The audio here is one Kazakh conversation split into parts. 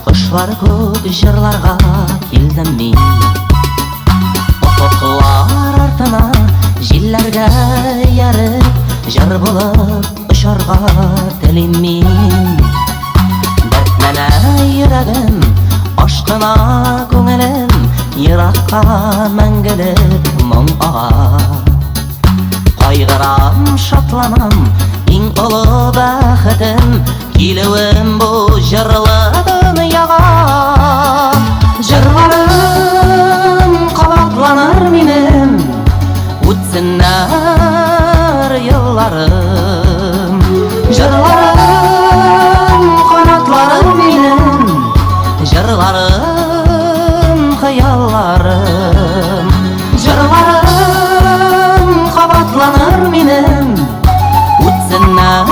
Құшlar көк жырларға келдім мен. Ұқықлар артына желлерге ярып, жыр болып ұшарға тілейм мен. Дәртлене йөрәгем, ашқына көңілім, йыраққа мәңгілік мұң аға. Қайғырам, шатланам, ең ұлы бәхетім, келуім бұл жырлы дүнияға. Жырларым қабатланар менің, өтсіннәр йылларым. Жырларым қанатларым менің, жырларым қиялларым. Жырларым қабатланар менің, өтсіннәр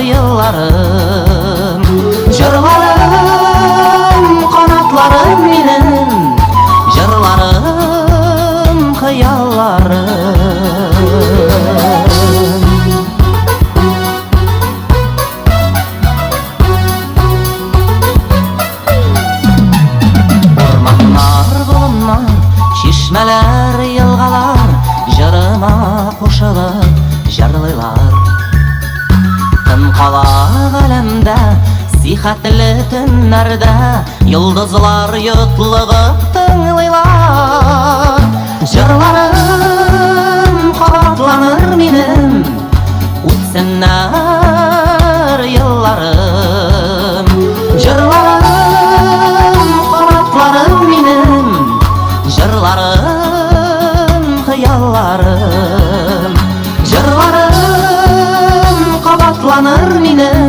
йылларым. Жырларым қанатларым менің, жырларым қиялларым. Орманнар, болыннар, шешмелер, йылғалар, жырыма қошылып жырлайлар. Тым қалақ әлемдә, сихәтле түннәрдә, йылдызлар йотлығып тыңлайлар. Жырларым қабатланыр минем, үтсеннәр йылларым. Жырларым қанатларым минем, жырларым қиялларым. Жырларым қабатланыр минем,